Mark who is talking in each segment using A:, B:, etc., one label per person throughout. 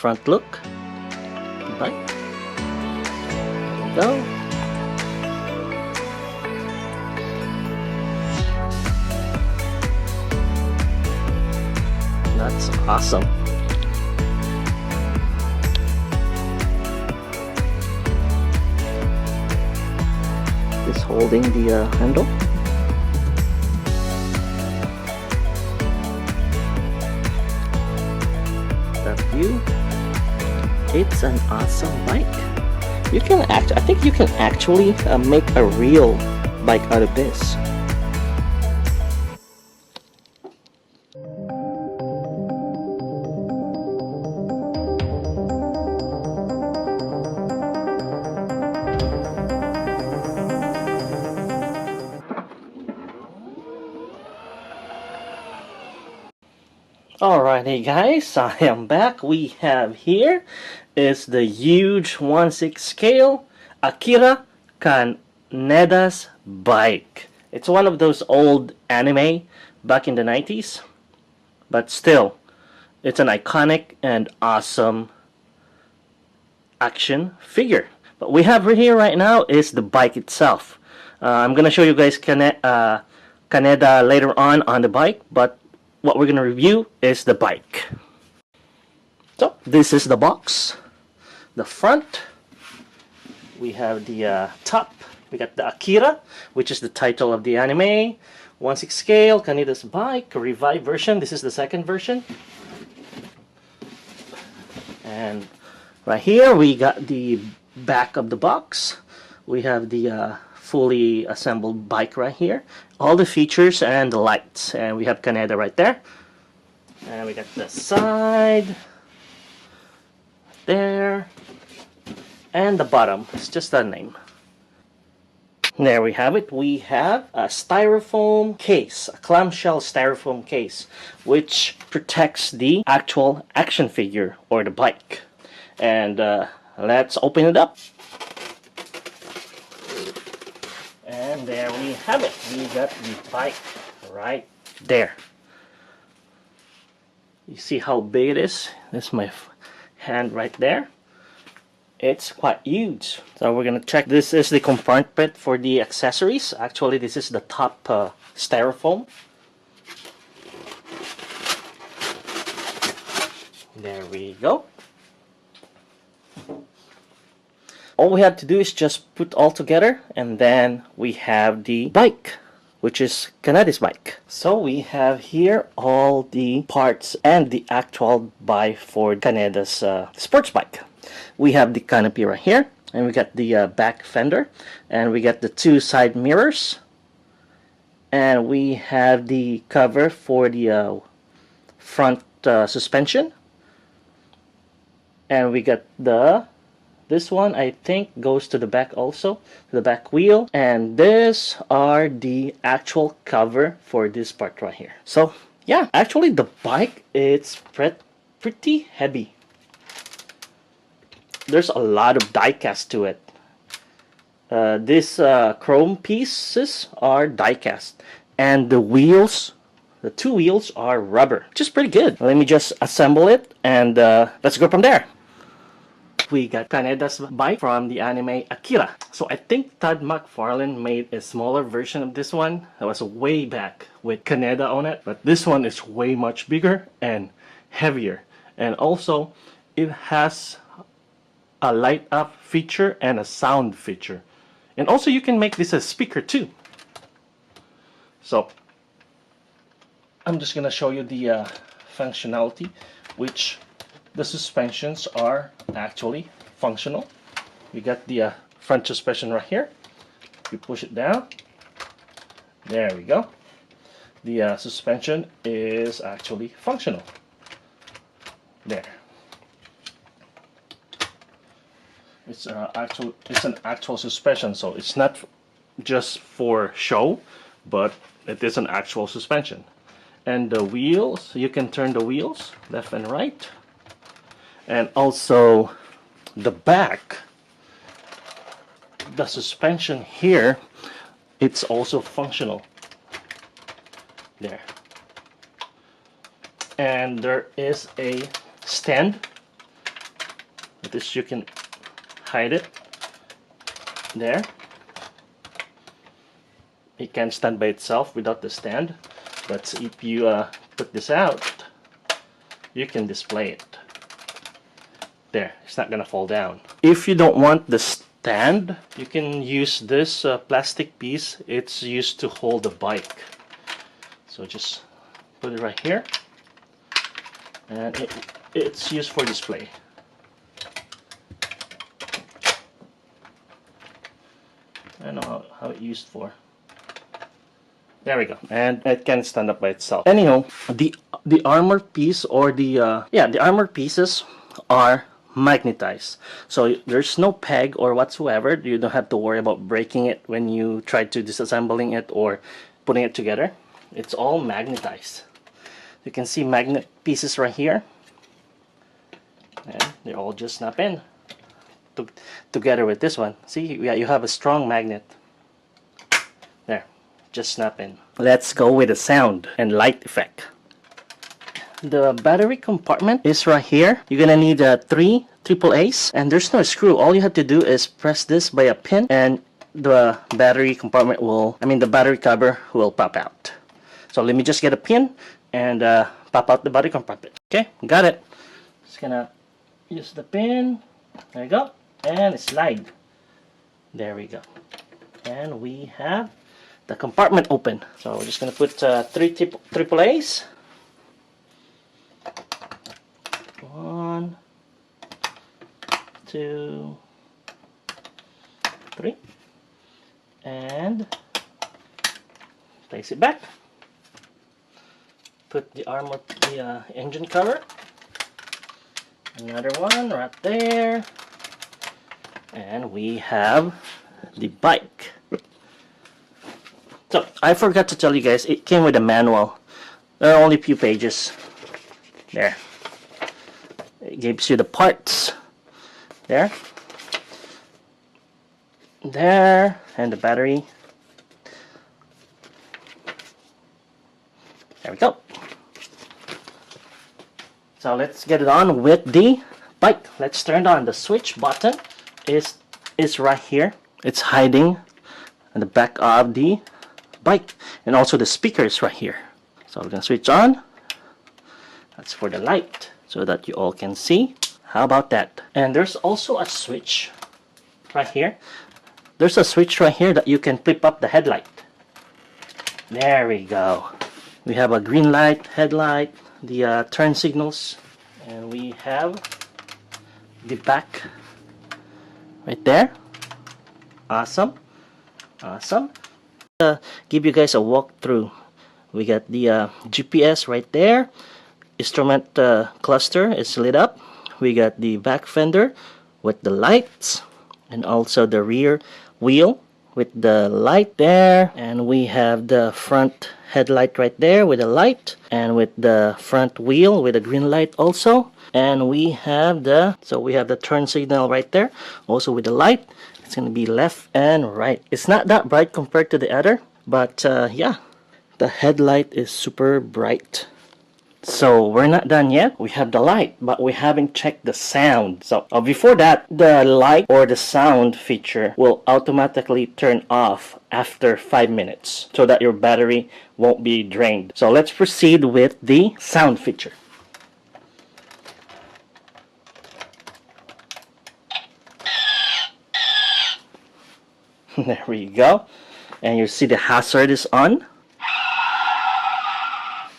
A: front look. Bike. Go. That's awesome. Just holding the handle. That view. It's an awesome bike. You can I think you can actually make a real bike out of this. Alrighty guys, I am back. We have here is the huge 1/6 scale Akira Kaneda's bike. It's one of those old anime back in the 90s, but still, it's an iconic and awesome action figure. But we have here right now is the bike itself. I'm gonna show you guys Kaneda later on the bike, but what we're going to review is the bike. So this is the box. The front, we have the top. We got the Akira, which is the title of the anime. 1/6 scale, Kaneda's bike, a revived version. This is the second version. And right here we got the back of the box. We have the fully assembled bike right here. All the features and the lights. And we have Kaneda right there. And we got the side. There. And the bottom. It's just a name. There we have it. We have a styrofoam case. A clamshell styrofoam case. Which protects the actual action figure or the bike. And let's open it up. And there we have it. We got the bike right there. You see how big it is? This is my hand right there. It's quite huge. So we're gonna check. This is the compartment for the accessories. Actually, this is the top styrofoam. There we go. All we have to do is just put all together, and then we have the bike, which is Kaneda's bike. So we have here all the parts and the actual bike for Kaneda's sports bike. We have the canopy right here, and we got the back fender, and we got the two side mirrors, and we have the cover for the front suspension, and we got this one, I think, goes to the back also, to the back wheel. And this are the actual cover for this part right here. So, yeah, actually the bike, it's pretty heavy. There's a lot of die-cast to it. These chrome pieces are die-cast. And the wheels, the two wheels are rubber, which is pretty good. Let me just assemble it, and let's go from there. We got Kaneda's bike from the anime Akira. So I think Todd McFarlane made a smaller version of this one. That was way back with Kaneda on it. But this one is way much bigger and heavier. And also, it has a light up feature and a sound feature. And also you can make this a speaker too. So, I'm just going to show you the functionality, which the suspensions are actually functional. We got the front suspension right here. You push it down. There we go. The suspension is actually functional. There. It's an actual suspension, so it's not just for show, but it is an actual suspension. And the wheels, you can turn the wheels left and right. And also the back, the suspension here, it's also functional. There. And there is a stand this, you can hide it there. It can stand by itself without the stand, but if you put this out, you can display it. There, it's not gonna fall down. If you don't want the stand, you can use this plastic piece. It's used to hold the bike. So just put it right here, and it's used for display. I don't know how it's used for. There we go, and it can stand up by itself. Anyhow, the armor piece, or the armor pieces are magnetized, so there's no peg or whatsoever. You don't have to worry about breaking it when you try to disassembling it or putting it together. It's all magnetized. You can see magnet pieces right here, and they're all just snap in together with this one. See, yeah, you have a strong magnet there, just snap in. Let's go with the sound and light effect. The battery compartment is right here. You're gonna need 3 AAAs, and there's no screw. All you have to do is press this by a pin, and the battery compartment will, the battery cover will pop out. So let me just get a pin and pop out the battery compartment. Okay, got it. Just gonna use the pin. There you go, and slide. There we go, and we have the compartment open. So we're just gonna put 3 AAAs. 1, 2, 3, and place it back. Put the engine cover. Another one right there, and we have the bike. So I forgot to tell you guys, it came with a manual. There are only a few pages. There. It gives you the parts. There, and the battery. There we go. So let's get it on with the bike. Let's turn it on. The switch button is right here. It's hiding in the back of the bike, and also the speaker is right here. So we're gonna switch on. That's for the light, so that you all can see. How about that? And there's also a switch right here. There's a switch right here that you can flip up the headlight. There we go. We have a green light, headlight, the turn signals, and we have the back right there. Awesome. Awesome. Give you guys a walkthrough. We got the GPS right there. Instrument cluster is lit up. We got the back fender with the lights, and also the rear wheel with the light there, and we have the front headlight right there with a light, and with the front wheel with a green light also, and we have the turn signal right there also with the light. It's gonna be left and right. It's not that bright compared to the other, but yeah, the headlight is super bright. So we're not done yet. We have the light, but we haven't checked the sound. So before that, the light or the sound feature will automatically turn off after 5 minutes, so that your battery won't be drained. So let's proceed with the sound feature. There we go. And you see the hazard is on.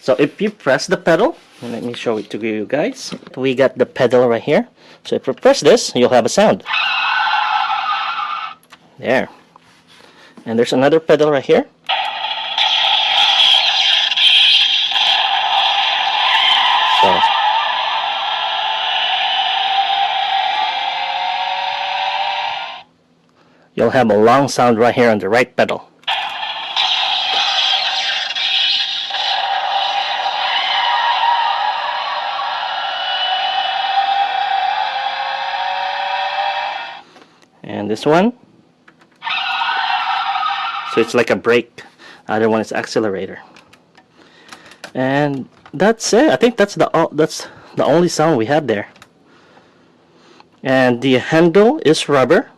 A: So if you press the pedal, let me show it to you guys. We got the pedal right here. So if you press this, you'll have a sound. There. And there's another pedal right here. So you'll have a long sound right here on the right pedal. And this one, so it's like a brake. Other one is accelerator. And that's it. I think that's the only sound we have there. And the handle is rubber,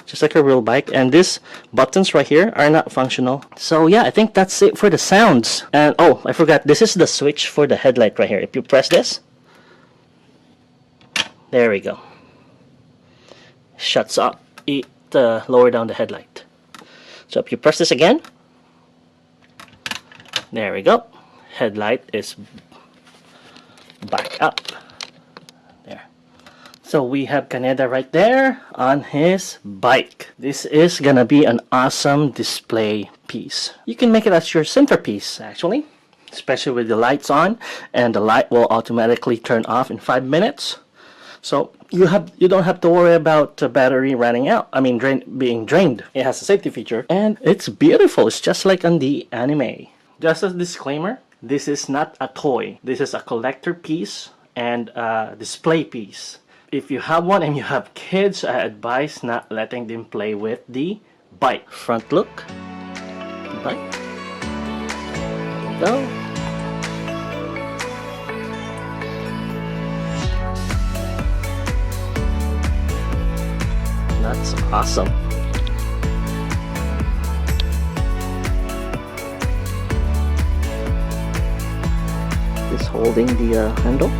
A: just like a real bike, and these buttons right here are not functional. So yeah, I think that's it for the sounds. And oh, I forgot, this is the switch for the headlight right here. If you press this, there we go, shuts up, it lower down the headlight. So if you press this again, there we go, headlight is back up. There. So we have Kaneda right there on his bike. This is gonna be an awesome display piece. You can make it as your centerpiece actually, especially with the lights on, and the light will automatically turn off in 5 minutes. So you don't have to worry about the battery running out. I mean, being drained. It has a safety feature, and it's beautiful. It's just like on the anime. Just as a disclaimer, this is not a toy. This is a collector piece and a display piece. If you have one and you have kids, I advise not letting them play with the bike. Front look. Bike. Go. That's awesome. Just holding the handle.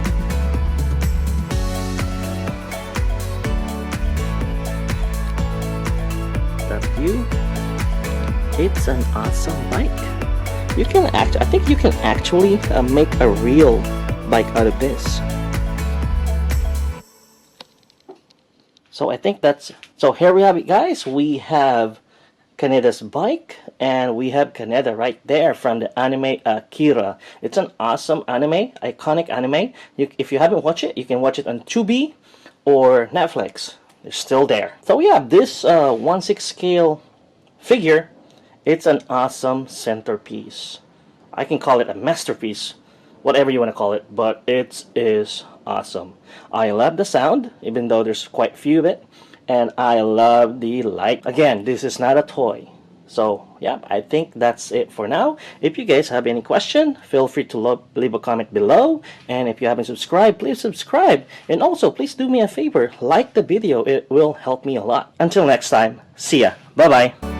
A: That view. It's an awesome bike. You can I think you can actually make a real bike out of this. So I think that's, so here we have it, guys. We have Kaneda's bike, and we have Kaneda right there from the anime Akira. It's an awesome anime, iconic anime. If you haven't watched it, you can watch it on Tubi or Netflix. They're still there. So yeah, this 1/6 scale figure, it's an awesome centerpiece. I can call it a masterpiece, whatever you want to call it, but it is awesome. I love the sound, even though there's quite a few of it, and I love the light. Again, this is not a toy. So yeah, I think that's it for now. If you guys have any question, feel free to leave a comment below, and if you haven't subscribed, please subscribe, and also please do me a favor, like the video. It will help me a lot. Until next time, see ya. Bye bye.